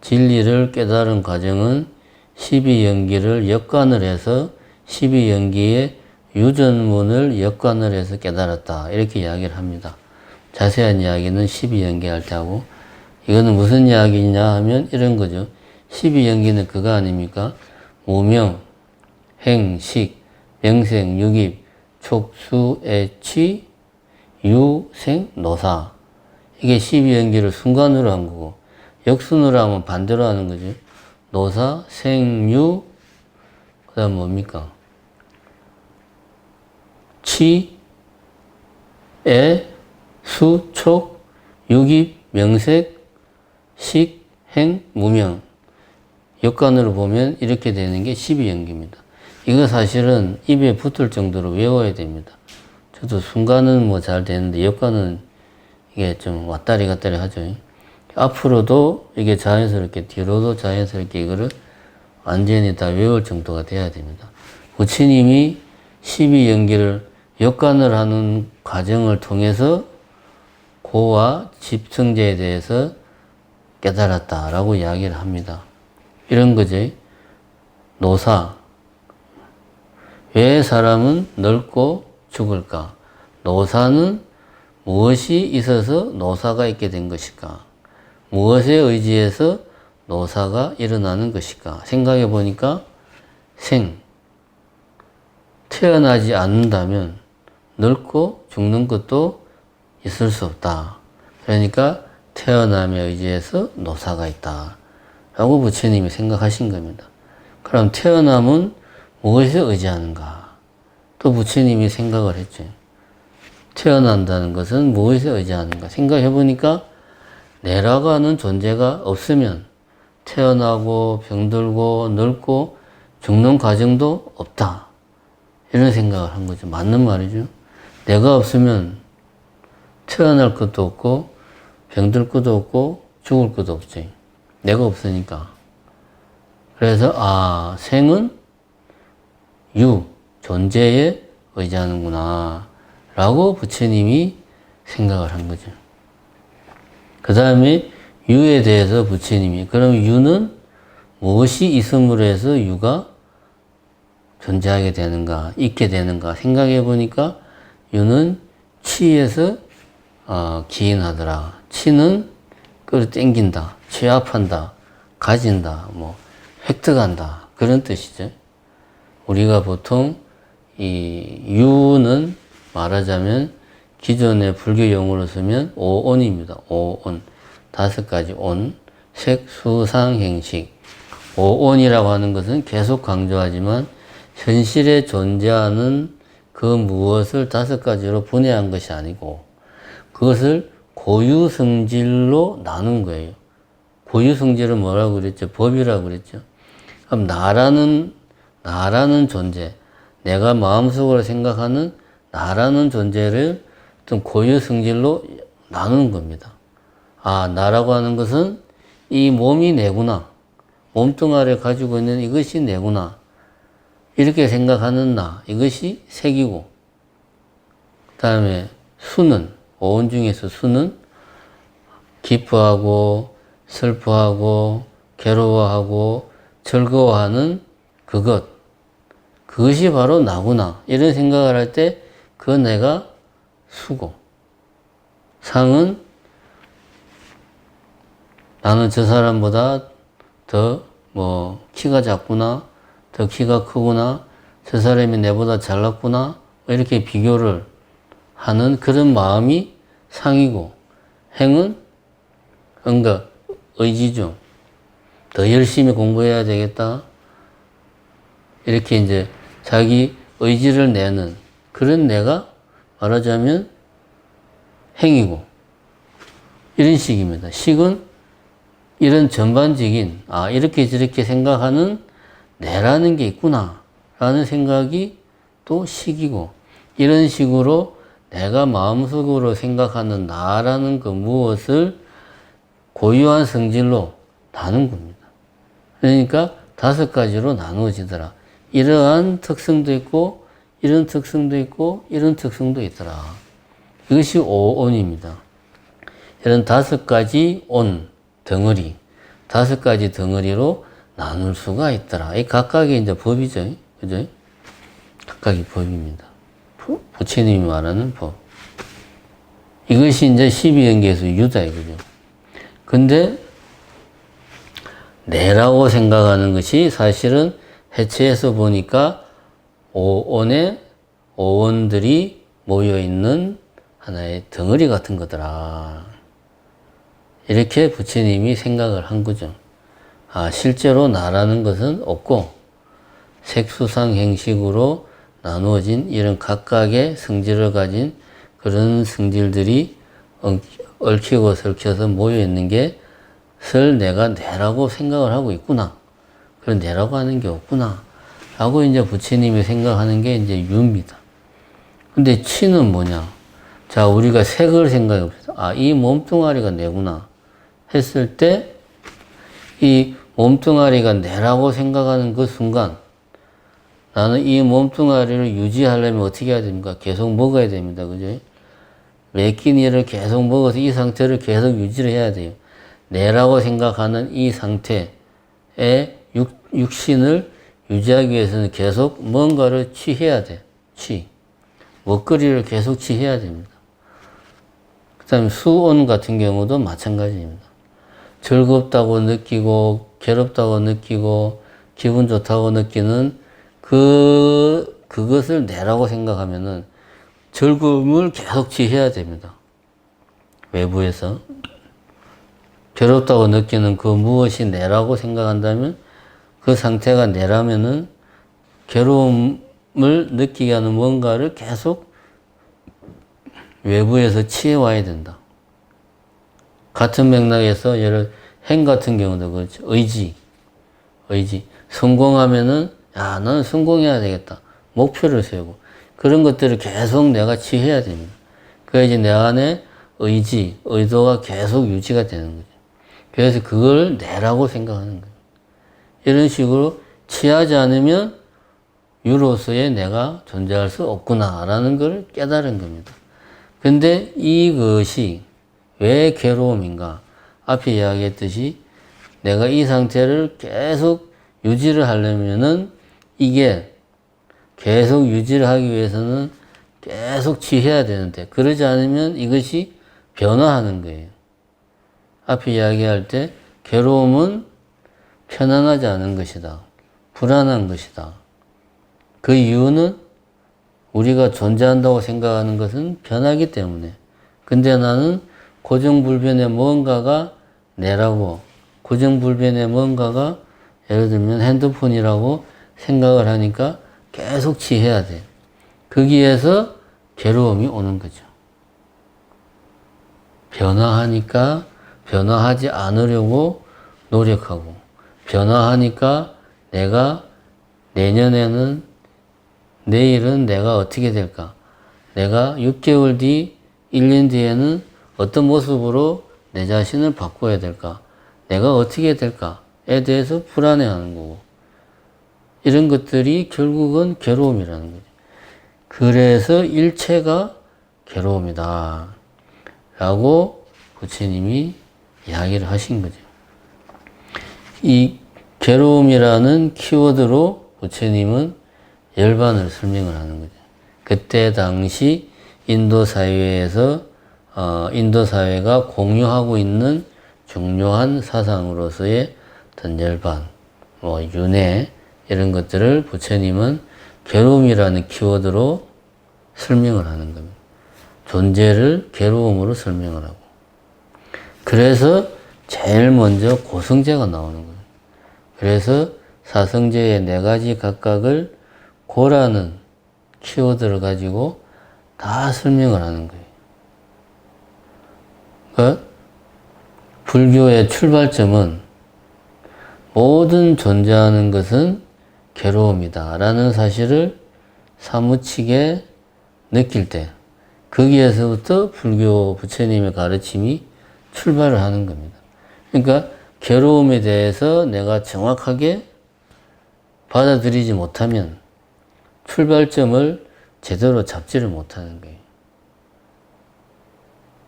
진리를 깨달은 과정은 12연기를 역관을 해서 12연기의 유전문을 역관을 해서 깨달았다. 이렇게 이야기를 합니다. 자세한 이야기는 12연기 할 때 하고, 이거는 무슨 이야기냐 하면 이런 거죠. 12연기는 그거 아닙니까? 무명, 행, 식, 명생, 육입, 촉수, 애취, 유, 생, 노사. 이게 12연기를 순간으로 한 거고, 역순으로 하면 반대로 하는 거죠. 노사, 생, 유, 그 다음 뭡니까? 치, 애, 수, 촉, 유기, 명색, 식, 행, 무명. 역관으로 보면 이렇게 되는 게 12연기입니다. 이거 사실은 입에 붙을 정도로 외워야 됩니다. 저도 순간은 뭐 잘 되는데 역관은 이게 좀 왔다리 갔다리 하죠. 앞으로도 이게 자연스럽게, 뒤로도 자연스럽게 이거를 완전히 다 외울 정도가 돼야 됩니다. 부처님이 12연기를 역관을 하는 과정을 통해서 고와 집성제에 대해서 깨달았다라고 이야기를 합니다. 이런 거지. 노사. 왜 사람은 늙고 죽을까? 노사는 무엇이 있어서 노사가 있게 된 것일까? 무엇에 의지해서 노사가 일어나는 것일까? 생각해 보니까 생. 태어나지 않는다면 늙고 죽는 것도 있을 수 없다. 그러니까 태어남에 의지해서 노사가 있다. 라고 부처님이 생각하신 겁니다. 그럼 태어남은 무엇에 의지하는가? 또 부처님이 생각을 했죠. 태어난다는 것은 무엇에 의지하는가? 생각해 보니까 내라고 하는 존재가 없으면 태어나고 병들고 늙고 죽는 과정도 없다. 이런 생각을 한 거죠. 맞는 말이죠. 내가 없으면 태어날 것도 없고 병들 것도 없고 죽을 것도 없지. 내가 없으니까. 그래서 생은 유, 존재에 의지하는구나 라고 부처님이 생각을 한 거죠. 그 다음에 유에 대해서 부처님이 그럼 유는 무엇이 있음으로 해서 유가 존재하게 되는가, 있게 되는가 생각해 보니까 유는 치에서 기인하더라. 치는 끌어당긴다, 취합한다, 가진다, 뭐 획득한다 그런 뜻이죠. 우리가 보통 이 유는 말하자면 기존의 불교 용어로 쓰면 오온입니다. 오온. 5가지 온. 색, 수, 상, 행식. 오온이라고 하는 것은 계속 강조하지만 현실에 존재하는 그 무엇을 5가지로 분해한 것이 아니고 그것을 고유성질로 나눈 거예요. 고유성질은 뭐라고 그랬죠? 법이라고 그랬죠. 그럼 나라는 존재, 내가 마음속으로 생각하는 나라는 존재를 어떤 고유성질로 나누는 겁니다. 나라고 하는 것은 이 몸이 내구나. 몸뚱아리를 가지고 있는 이것이 내구나. 이렇게 생각하는 나, 이것이 색이고, 그 다음에 수는, 오온 중에서 수는 기뻐하고, 슬퍼하고, 괴로워하고, 즐거워하는 그것이 바로 나구나. 이런 생각을 할 때 그 내가 수고. 상은 나는 저 사람보다 더 키가 작구나, 더 키가 크구나, 저 사람이 내보다 잘났구나, 이렇게 비교를 하는 그런 마음이 상이고, 행은 뭔가 의지죠. 더 열심히 공부해야 되겠다. 이렇게 이제 자기 의지를 내는 그런 내가 말하자면 행이고, 이런 식입니다. 식은 이런 전반적인, 이렇게 저렇게 생각하는 내라는 게 있구나, 라는 생각이 또 식이고, 이런 식으로 내가 마음속으로 생각하는 나라는 그 무엇을 고유한 성질로 나눈 겁니다. 그러니까 5가지로 나누어지더라. 이러한 특성도 있고, 이런 특성도 있고, 이런 특성도 있더라. 이것이 오온입니다. 이런 5가지 온, 덩어리, 5가지 덩어리로 나눌 수가 있더라. 이 각각의 이제 법이죠. 그죠? 각각의 법입니다. 부처님이 말하는 법. 이것이 이제 12연계에서 유다 이거죠. 근데 내라고 생각하는 것이 사실은 해체해서 보니까 오온에 오온들이 모여있는 하나의 덩어리 같은 거더라. 이렇게 부처님이 생각을 한 거죠. 아, 실제로 나라는 것은 없고 색수상 행식으로 나누어진 이런 각각의 성질을 가진 그런 성질들이 얽히고 설켜서 모여 있는 것을 내가 내라고 생각을 하고 있구나. 그런 내라고 하는 게 없구나. 라고 이제 부처님이 생각하는 게 이제 유입니다. 근데 치는 뭐냐? 자, 우리가 색을 생각해 봅시다. 아, 이 몸뚱아리가 내구나. 했을 때, 이 몸뚱아리가 내라고 생각하는 그 순간, 나는 이 몸뚱아리를 유지하려면 어떻게 해야 됩니까? 계속 먹어야 됩니다. 그죠? 매 끼니를 계속 먹어서 이 상태를 계속 유지를 해야 돼요. 내라고 생각하는 이 상태의 육신을 유지하기 위해서는 계속 뭔가를 취해야 돼. 먹거리를 계속 취해야 됩니다. 그 다음에 수온 같은 경우도 마찬가지입니다. 즐겁다고 느끼고, 괴롭다고 느끼고, 기분 좋다고 느끼는 그것을 내라고 생각하면은 즐거움을 계속 취해야 됩니다. 외부에서. 괴롭다고 느끼는 그 무엇이 내라고 생각한다면 그 상태가 내라면은 괴로움을 느끼게 하는 뭔가를 계속 외부에서 취해와야 된다. 같은 맥락에서 행 같은 경우도 그렇죠. 의지. 성공하면은, 야, 나는 성공해야 되겠다. 목표를 세우고. 그런 것들을 계속 내가 취해야 됩니다. 그래야지 내 안에 의도가 계속 유지가 되는 거죠. 그래서 그걸 내라고 생각하는 거예요. 이런 식으로 취하지 않으면 유로서의 내가 존재할 수 없구나라는 걸 깨달은 겁니다. 근데 이것이 왜 괴로움인가? 앞에 이야기했듯이 내가 이 상태를 계속 유지를 하려면은 이게 계속 유지를 하기 위해서는 계속 취해야 되는데 그러지 않으면 이것이 변화하는 거예요. 앞에 이야기할 때 괴로움은 편안하지 않은 것이다. 불안한 것이다. 그 이유는 우리가 존재한다고 생각하는 것은 변하기 때문에. 근데 나는 고정불변의 뭔가가 내라고, 고정불변의 뭔가가 예를 들면 핸드폰이라고 생각을 하니까 계속 취해야 돼. 거기에서 괴로움이 오는 거죠. 변화하니까 변화하지 않으려고 노력하고, 변화하니까 내가 내년에는, 내일은 내가 어떻게 될까? 내가 6개월 뒤, 1년 뒤에는 어떤 모습으로 내 자신을 바꿔야 될까? 내가 어떻게 될까에 대해서 불안해하는 거고. 이런 것들이 결국은 괴로움이라는 거죠. 그래서 일체가 괴로움이다. 라고 부처님이 이야기를 하신 거죠. 이 괴로움이라는 키워드로 부처님은 열반을 설명을 하는 거죠. 그때 당시 인도 사회에서 인도 사회가 공유하고 있는 중요한 사상으로서의 어떤 열반, 윤회 이런 것들을 부처님은 괴로움이라는 키워드로 설명을 하는 겁니다. 존재를 괴로움으로 설명을 하고. 그래서 제일 먼저 고성제가 나오는 거예요. 그래서 사성제의 4가지 각각을 고라는 키워드를 가지고 다 설명을 하는 거예요. 그러니까 불교의 출발점은 모든 존재하는 것은 괴로움이다 라는 사실을 사무치게 느낄 때 거기에서부터 불교 부처님의 가르침이 출발을 하는 겁니다. 그러니까 괴로움에 대해서 내가 정확하게 받아들이지 못하면 출발점을 제대로 잡지를 못하는 거예요.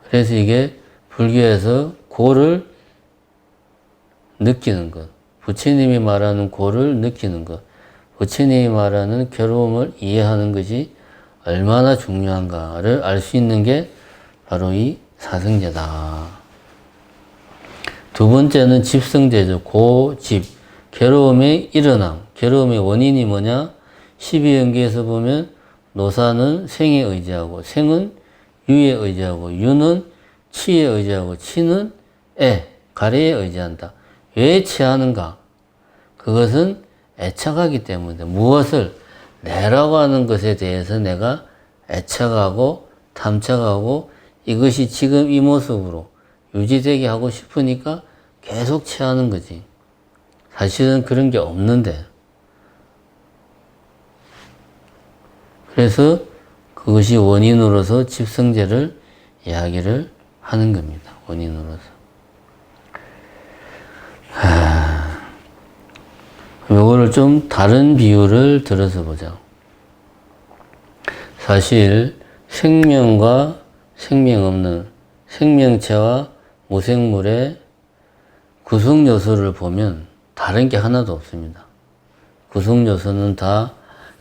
그래서 이게 불교에서 고를 느끼는 것, 부처님이 말하는 고를 느끼는 것, 부처님이 말하는 괴로움을 이해하는 것이 얼마나 중요한가를 알 수 있는 게 바로 이 사성제다. 두 번째는 집성제죠. 고집, 괴로움의 일어남, 괴로움의 원인이 뭐냐? 12연기에서 보면 노사는 생에 의지하고 생은 유에 의지하고 유는 치에 의지하고 치는 가래에 의지한다. 왜 취하는가? 그것은 애착하기 때문에 무엇을 내라고 하는 것에 대해서 내가 애착하고 탐착하고 이것이 지금 이 모습으로 유지되게 하고 싶으니까 계속 취하는 거지. 사실은 그런 게 없는데. 그래서 그것이 원인으로서 집성제를 이야기를 하는 겁니다. 원인으로서. 요거를 좀 다른 비유를 들어서 보자. 사실 생명과 생명 없는 생명체와 무생물의 구성 요소를 보면 다른 게 하나도 없습니다. 구성 요소는 다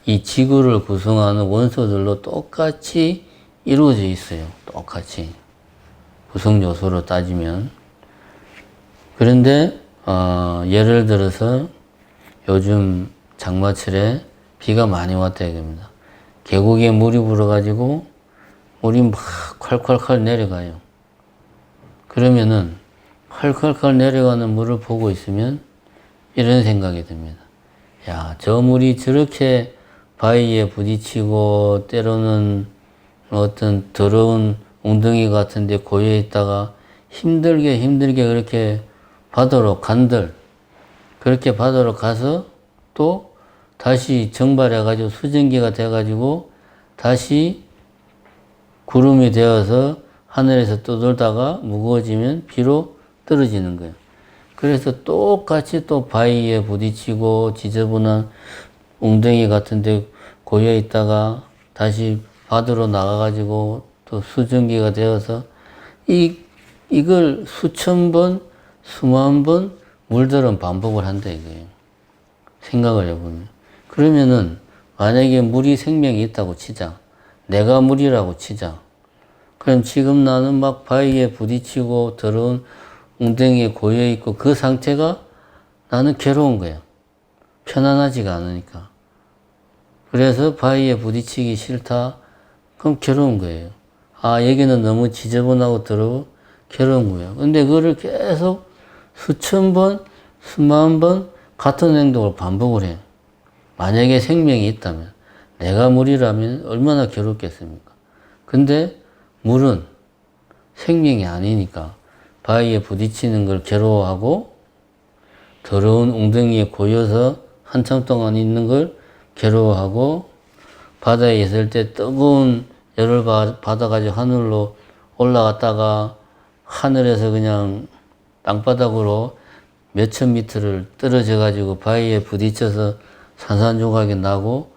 이 지구를 구성하는 원소들로 똑같이 이루어져 있어요. 똑같이. 구성 요소로 따지면. 그런데 예를 들어서 요즘 장마철에 비가 많이 왔다 이겁니다. 계곡에 물이 불어가지고 물이 막 콸콸콸 내려가요. 그러면은 콸콸콸 내려가는 물을 보고 있으면 이런 생각이 듭니다. 야, 저 물이 저렇게 바위에 부딪히고 때로는 어떤 더러운 웅덩이 같은 데 고여 있다가 힘들게 그렇게 바다로 간들 그렇게 바다로 가서 또 다시 정발해가지고 수증기가 돼가지고 다시 구름이 되어서 하늘에서 떠돌다가 무거워지면 비로 떨어지는 거예요. 그래서 똑같이 또 바위에 부딪히고 지저분한 웅덩이 같은 데 고여 있다가 다시 바다로 나가가지고 또 수증기가 되어서 이걸 수천 번, 수만 번 물들은 반복을 한다 이거예요. 생각을 해보면. 그러면은 만약에 물이 생명이 있다고 치자. 내가 물이라고 치자. 그럼 지금 나는 막 바위에 부딪히고 더러운 웅덩이에 고여있고 그 상태가 나는 괴로운 거야. 편안하지가 않으니까. 그래서 바위에 부딪히기 싫다. 그럼 괴로운 거예요. 아, 여기는 너무 지저분하고 더러워 괴로운 거예요. 근데 그거를 계속 수천 번, 수만 번 같은 행동을 반복을 해. 만약에 생명이 있다면, 내가 물이라면 얼마나 괴롭겠습니까? 근데 물은 생명이 아니니까 바위에 부딪히는 걸 괴로워하고 더러운 웅덩이에 고여서 한참 동안 있는 걸 괴로워하고 바다에 있을 때 뜨거운 열을 받아가지고 하늘로 올라갔다가 하늘에서 그냥 땅바닥으로 몇천 미터를 떨어져 가지고 바위에 부딪혀서 산산조각이 나고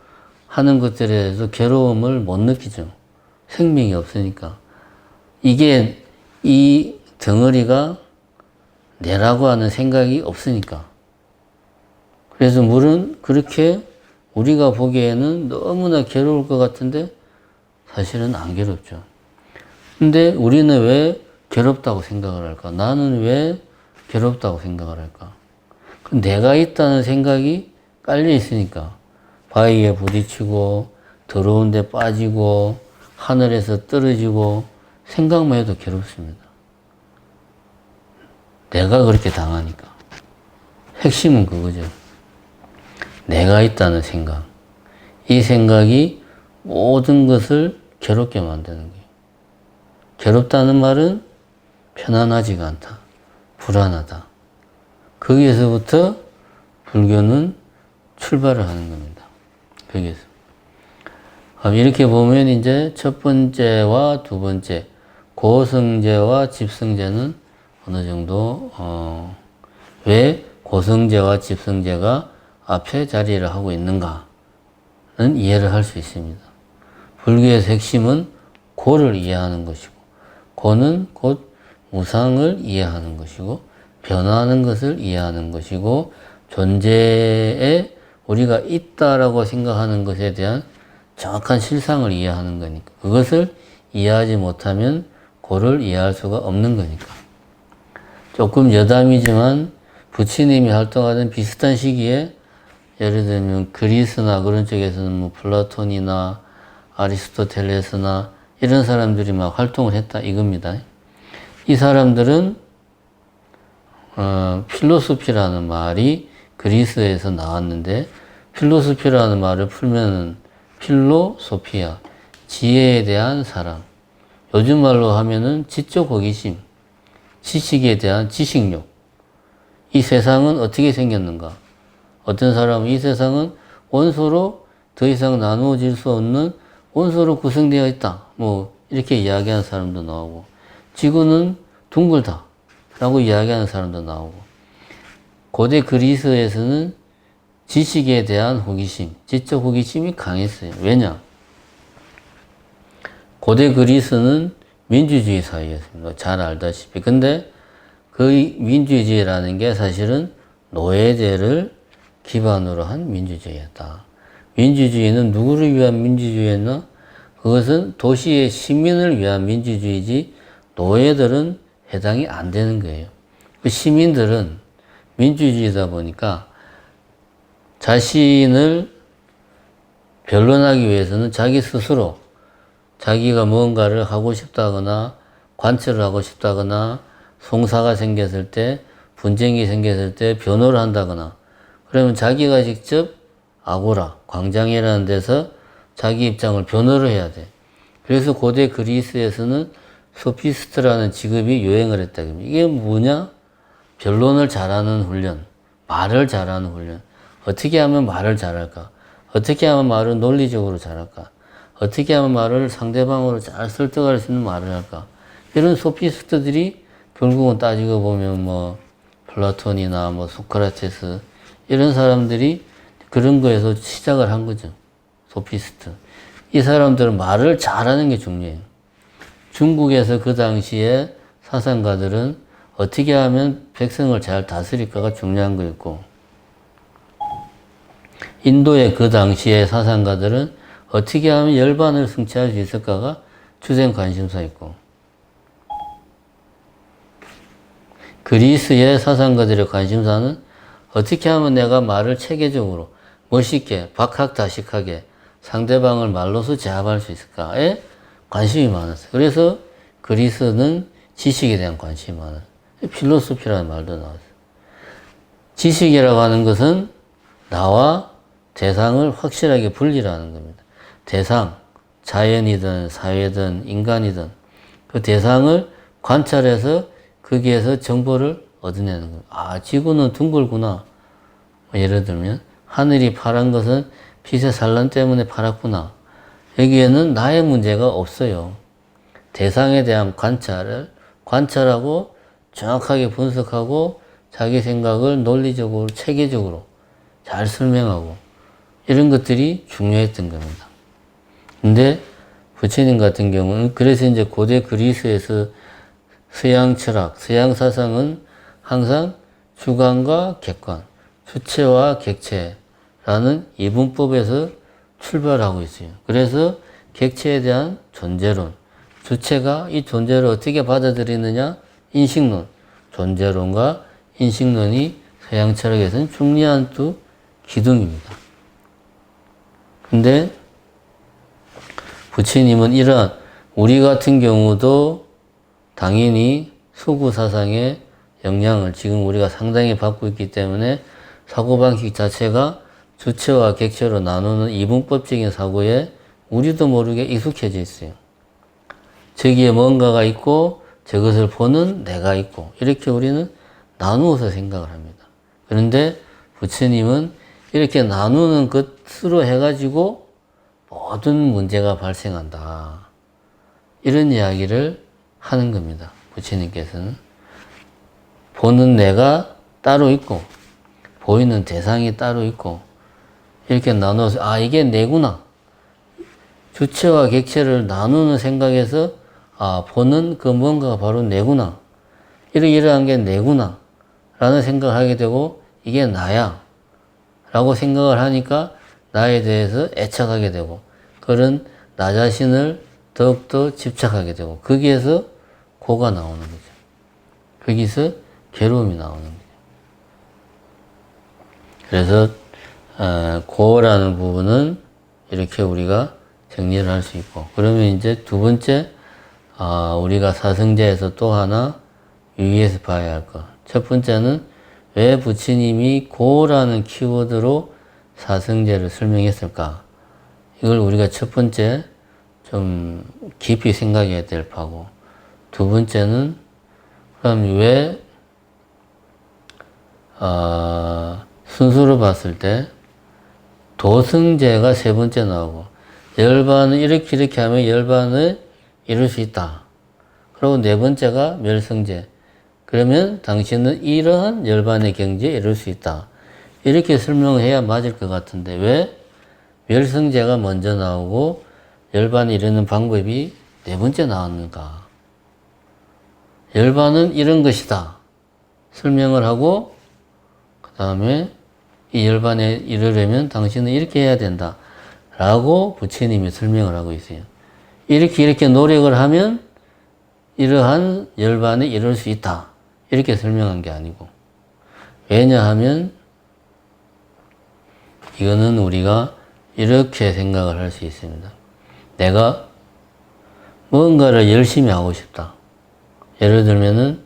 하는 것들에 대해서 괴로움을 못 느끼죠. 생명이 없으니까. 이게 이 덩어리가 내라고 하는 생각이 없으니까. 그래서 물은 그렇게 우리가 보기에는 너무나 괴로울 것 같은데 사실은 안 괴롭죠. 근데 우리는 왜 괴롭다고 생각을 할까? 나는 왜 괴롭다고 생각을 할까? 내가 있다는 생각이 깔려 있으니까. 바위에 부딪히고 더러운 데 빠지고 하늘에서 떨어지고 생각만 해도 괴롭습니다. 내가 그렇게 당하니까. 핵심은 그거죠. 내가 있다는 생각. 이 생각이 모든 것을 괴롭게 만드는 거예요. 괴롭다는 말은 편안하지가 않다. 불안하다. 거기에서부터 불교는 출발을 하는 겁니다. 거기에서. 이렇게 보면 이제 첫 번째와 두 번째, 고성제와 집성제는 어느 정도, 왜 고성제와 집성제가 앞에 자리를 하고 있는가는 이해를 할 수 있습니다. 불교의 핵심은 고를 이해하는 것이고, 고는 곧 무상을 이해하는 것이고, 변화하는 것을 이해하는 것이고, 존재에 우리가 있다라고 생각하는 것에 대한 정확한 실상을 이해하는 거니까. 그것을 이해하지 못하면 고를 이해할 수가 없는 거니까. 조금 여담이지만 부처님이 활동하던 비슷한 시기에 예를 들면 그리스나 그런 쪽에서는 뭐 플라톤이나 아리스토텔레스나 이런 사람들이 막 활동을 했다 이겁니다. 이 사람들은 필로소피라는 말이 그리스에서 나왔는데 필로소피라는 말을 풀면은 필로소피아, 지혜에 대한 사랑. 요즘 말로 하면은 지적 호기심, 지식에 대한 지식욕. 이 세상은 어떻게 생겼는가? 어떤 사람은 이 세상은 원소로 더 이상 나누어질 수 없는 원소로 구성되어 있다. 뭐 이렇게 이야기하는 사람도 나오고 지구는 둥글다 라고 이야기하는 사람도 나오고 고대 그리스에서는 지식에 대한 호기심, 지적 호기심이 강했어요. 왜냐? 고대 그리스는 민주주의 사회였습니다. 잘 알다시피. 근데 그 민주주의라는 게 사실은 노예제를 기반으로 한 민주주의였다. 민주주의는 누구를 위한 민주주의였나? 그것은 도시의 시민을 위한 민주주의지 노예들은 해당이 안 되는 거예요. 그 시민들은 민주주의다 보니까 자신을 변론하기 위해서는 자기 스스로 자기가 뭔가를 하고 싶다거나 관철을 하고 싶다거나 송사가 생겼을 때 분쟁이 생겼을 때 변호를 한다거나 그러면 자기가 직접 아고라, 광장이라는 데서 자기 입장을 변호를 해야 돼. 그래서 고대 그리스에서는 소피스트라는 직업이 유행을 했다. 이게 뭐냐? 변론을 잘하는 훈련, 말을 잘하는 훈련. 어떻게 하면 말을 잘할까? 어떻게 하면 말을 논리적으로 잘할까? 어떻게 하면 말을 상대방으로 잘 설득할 수 있는 말을 할까? 이런 소피스트들이 결국은 따지고 보면 뭐 플라톤이나 뭐 소크라테스 이런 사람들이 그런 거에서 시작을 한 거죠. 소피스트. 이 사람들은 말을 잘하는 게 중요해요. 중국에서 그 당시에 사상가들은 어떻게 하면 백성을 잘 다스릴까가 중요한 거였고 인도의 그 당시의 사상가들은 어떻게 하면 열반을 승치할 수 있을까가 주된 관심사였고 그리스의 사상가들의 관심사는 어떻게 하면 내가 말을 체계적으로 멋있게 박학다식하게 상대방을 말로서 제압할 수 있을까에 관심이 많았어요. 그래서 그리스는 지식에 대한 관심이 많아요. 필로소피라는 말도 나왔어요. 지식이라고 하는 것은 나와 대상을 확실하게 분리하는 겁니다. 대상, 자연이든 사회든 인간이든 그 대상을 관찰해서 거기에서 정보를 얻어내는 겁니다. 아, 지구는 둥글구나. 예를 들면 하늘이 파란 것은 빛의 산란 때문에 파랗구나. 여기에는 나의 문제가 없어요. 대상에 대한 관찰을 관찰하고 정확하게 분석하고 자기 생각을 논리적으로 체계적으로 잘 설명하고 이런 것들이 중요했던 겁니다. 근데 부처님 같은 경우는 그래서 이제 고대 그리스에서 서양 철학, 서양 사상은 항상 주관과 객관, 주체와 객체라는 이분법에서 출발하고 있어요. 그래서 객체에 대한 존재론, 주체가 이 존재를 어떻게 받아들이느냐, 인식론, 존재론과 인식론이 서양 철학에서는 중요한 또 기둥입니다. 근데 부처님은 이런 우리 같은 경우도 당연히 서구 사상의 영향을 지금 우리가 상당히 받고 있기 때문에 사고방식 자체가 주체와 객체로 나누는 이분법적인 사고에 우리도 모르게 익숙해져 있어요. 저기에 뭔가가 있고 저것을 보는 내가 있고 이렇게 우리는 나누어서 생각을 합니다. 그런데 부처님은 이렇게 나누는 것으로 해가지고 모든 문제가 발생한다. 이런 이야기를 하는 겁니다. 부처님께서는. 보는 내가 따로 있고 보이는 대상이 따로 있고 이렇게 나눠서 아 이게 내구나. 주체와 객체를 나누는 생각에서 아 보는 그 뭔가가 바로 내구나. 이러한 게 내구나 라는 생각을 하게 되고 이게 나야 라고 생각을 하니까 나에 대해서 애착하게 되고 그런 나 자신을 더욱더 집착하게 되고 거기에서 고가 나오는 거죠. 거기서 괴로움이 나오는 거죠. 그래서 고라는 부분은 이렇게 우리가 정리를 할 수 있고, 그러면 이제 두 번째, 우리가 사성제에서 또 하나 유의해서 봐야 할 것. 첫 번째는 왜 부처님이 고라는 키워드로 사성제를 설명했을까? 이걸 우리가 첫 번째 좀 깊이 생각해야 될 바고, 두 번째는 그럼 왜 순서로 봤을 때 도성제가 세 번째 나오고, 열반은 이렇게 하면 열반을 이룰 수 있다. 그리고 네 번째가 멸성제. 그러면 당신은 이러한 열반의 경지에 이룰 수 있다. 이렇게 설명을 해야 맞을 것 같은데 왜 멸성제가 먼저 나오고 열반에 이르는 방법이 네 번째 나왔는가? 열반은 이런 것이다. 설명을 하고 그 다음에 이 열반에 이르려면 당신은 이렇게 해야 된다. 라고 부처님이 설명을 하고 있어요. 이렇게 노력을 하면 이러한 열반에 이룰 수 있다. 이렇게 설명한 게 아니고. 왜냐하면 이거는 우리가 이렇게 생각을 할 수 있습니다. 내가 뭔가를 열심히 하고 싶다. 예를 들면은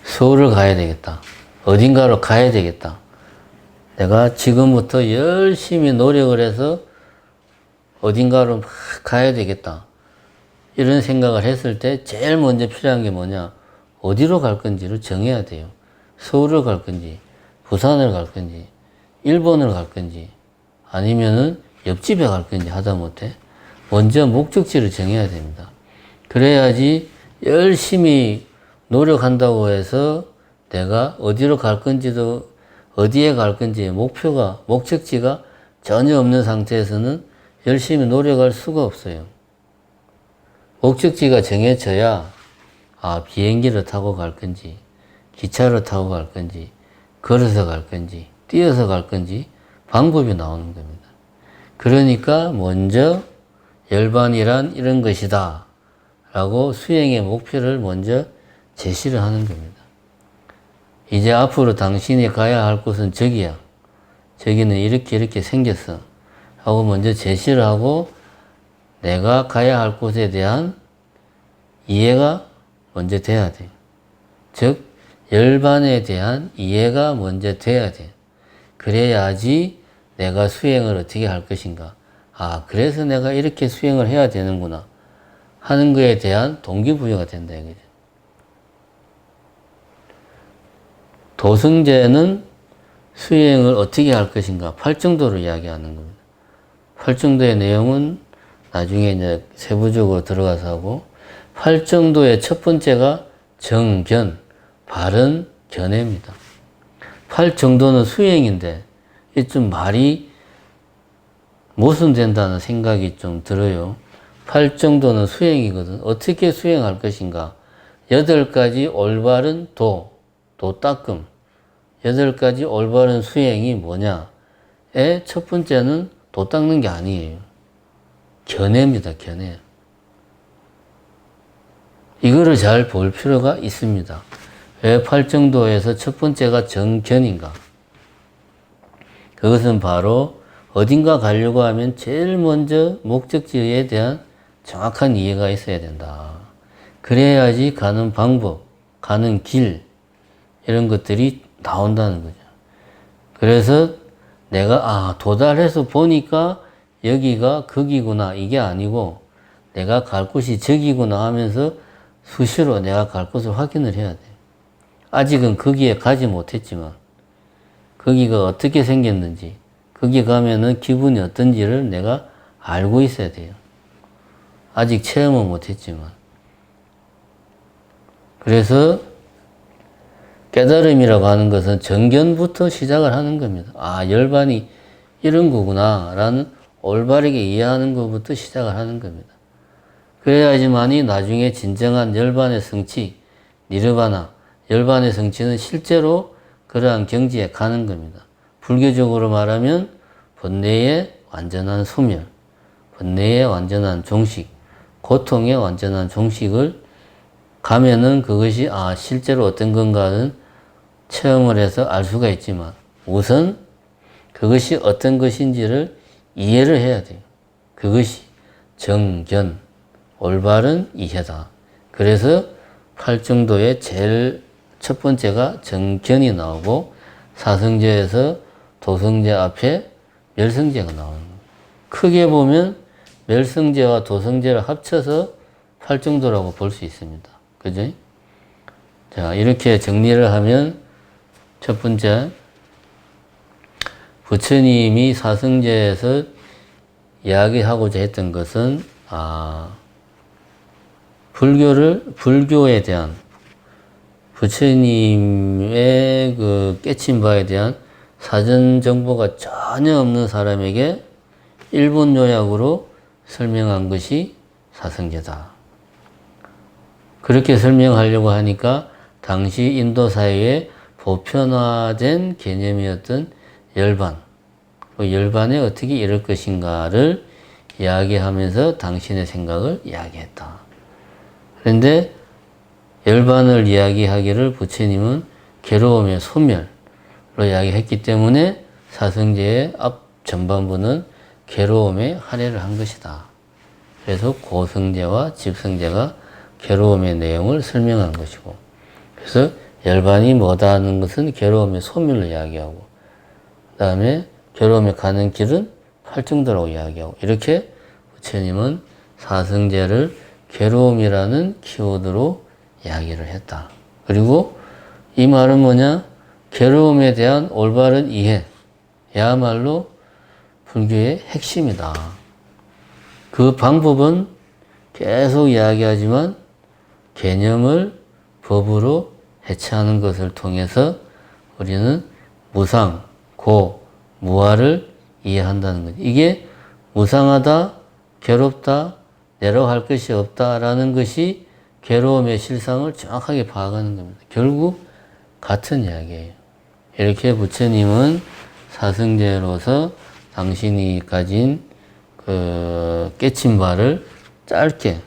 서울을 가야 되겠다. 어딘가로 가야 되겠다. 내가 지금부터 열심히 노력을 해서 어딘가로 막 가야 되겠다. 이런 생각을 했을 때 제일 먼저 필요한 게 뭐냐? 어디로 갈 건지를 정해야 돼요. 서울을 갈 건지, 부산을 갈 건지, 일본을 갈 건지, 아니면은 옆집에 갈 건지 하다못해 먼저 목적지를 정해야 됩니다. 그래야지 열심히 노력한다고 해서 내가 어디로 갈 건지도 어디에 갈 건지 목적지가 전혀 없는 상태에서는 열심히 노력할 수가 없어요. 목적지가 정해져야 비행기를 타고 갈 건지 기차를 타고 갈 건지 걸어서 갈 건지 뛰어서 갈 건지 방법이 나오는 겁니다. 그러니까 먼저 열반이란 이런 것이다 라고 수행의 목표를 먼저 제시를 하는 겁니다. 이제 앞으로 당신이 가야 할 곳은 저기야. 저기는 이렇게 생겼어. 하고 먼저 제시를 하고 내가 가야 할 곳에 대한 이해가 먼저 돼야 돼요. 즉, 열반에 대한 이해가 먼저 돼야 돼요. 그래야지 내가 수행을 어떻게 할 것인가. 그래서 내가 이렇게 수행을 해야 되는구나. 하는 거에 대한 동기부여가 된다. 이거죠. 도성제는 수행을 어떻게 할 것인가. 팔정도를 이야기하는 겁니다. 팔정도의 내용은 나중에 이제 세부적으로 들어가서 하고, 팔정도의 첫 번째가 정견, 바른 견해입니다. 팔정도는 수행인데, 이 좀 말이 모순된다는 생각이 좀 들어요. 팔정도는 수행이거든. 어떻게 수행할 것인가. 8가지 올바른 도닦음. 8가지 올바른 수행이 뭐냐에 첫 번째는 도 닦는 게 아니에요. 견해입니다, 견해. 이거를 잘 볼 필요가 있습니다. 왜 팔정도에서 첫 번째가 정견인가? 그것은 바로 어딘가 가려고 하면 제일 먼저 목적지에 대한 정확한 이해가 있어야 된다. 그래야지 가는 방법, 가는 길, 이런 것들이 나온다는 거죠. 그래서 내가 도달해서 보니까 여기가 거기구나 이게 아니고 내가 갈 곳이 저기구나 하면서 수시로 내가 갈 곳을 확인을 해야 돼요. 아직은 거기에 가지 못했지만 거기가 어떻게 생겼는지 거기 가면은 기분이 어떤지를 내가 알고 있어야 돼요. 아직 체험은 못했지만. 그래서 깨달음이라고 하는 것은 정견부터 시작을 하는 겁니다. 열반이 이런 거구나 라는 올바르게 이해하는 것부터 시작을 하는 겁니다. 그래야지만이 나중에 진정한 열반의 성취, 니르바나, 열반의 성취는 실제로 그러한 경지에 가는 겁니다. 불교적으로 말하면 번뇌의 완전한 소멸, 번뇌의 완전한 종식, 고통의 완전한 종식을 가면은 그것이 실제로 어떤 건가는 체험을 해서 알 수가 있지만 우선 그것이 어떤 것인지를 이해를 해야 돼요. 그것이 정견, 올바른 이해다. 그래서 팔정도의 제일 첫 번째가 정견이 나오고 사성제에서 도성제 앞에 멸성제가 나오는 거예요. 크게 보면 멸성제와 도성제를 합쳐서 팔정도라고 볼 수 있습니다. 그죠? 자, 이렇게 정리를 하면 첫 번째, 부처님이 사성제에서 이야기하고자 했던 것은 불교에 대한 부처님의 그 깨친 바에 대한 사전 정보가 전혀 없는 사람에게 일본 요약으로 설명한 것이 사성제다. 그렇게 설명하려고 하니까 당시 인도 사회에 보편화된 개념이었던 열반, 그 열반에 어떻게 이럴 것인가를 이야기하면서 당신의 생각을 이야기했다. 그런데 열반을 이야기하기를 부처님은 괴로움의 소멸로 이야기했기 때문에 사성제의 앞 전반부는 괴로움에 할애를 한 것이다. 그래서 고성제와 집성제가 괴로움의 내용을 설명한 것이고, 그래서 열반이 뭐다 하는 것은 괴로움의 소멸을 이야기하고, 그 다음에 괴로움에 가는 길은 팔정도라고 이야기하고, 이렇게 부처님은 사성제를 괴로움이라는 키워드로 이야기를 했다. 그리고 이 말은 뭐냐? 괴로움에 대한 올바른 이해야말로 불교의 핵심이다. 그 방법은 계속 이야기하지만 개념을 법으로 해체하는 것을 통해서 우리는 무상, 고, 무아를 이해한다는 거죠. 이게 무상하다, 괴롭다, 내려갈 것이 없다라는 것이 괴로움의 실상을 정확하게 파악하는 겁니다. 결국 같은 이야기예요. 이렇게 부처님은 사성제로서 당신이 가진 그 깨친 바를 짧게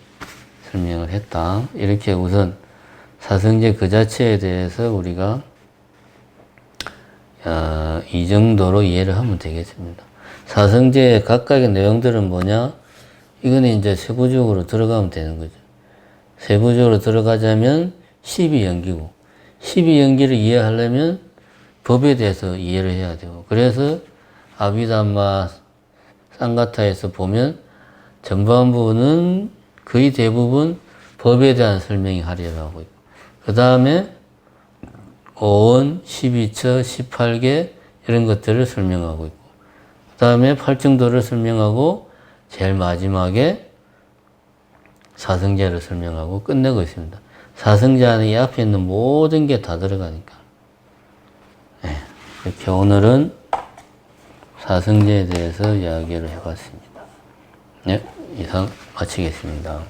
설명을 했다. 이렇게 우선 사성제 그 자체에 대해서 우리가 이 정도로 이해를 하면 되겠습니다. 사성제의 각각의 내용들은 뭐냐? 이거는 이제 세부적으로 들어가면 되는 거죠. 세부적으로 들어가자면 12연기고, 12연기를 이해하려면 법에 대해서 이해를 해야 되고, 그래서 아비담마 쌍가타에서 보면 전반부는 거의 대부분 법에 대한 설명이 하려고 하고 있고, 그 다음에 5원, 12처, 18개 이런 것들을 설명하고 있고, 그 다음에 팔정도를 설명하고 제일 마지막에 사성제를 설명하고 끝내고 있습니다. 사성제 안에 이 앞에 있는 모든 게 다 들어가니까. 네, 이렇게 오늘은 사성제에 대해서 이야기를 해봤습니다. 네, 이상 마치겠습니다.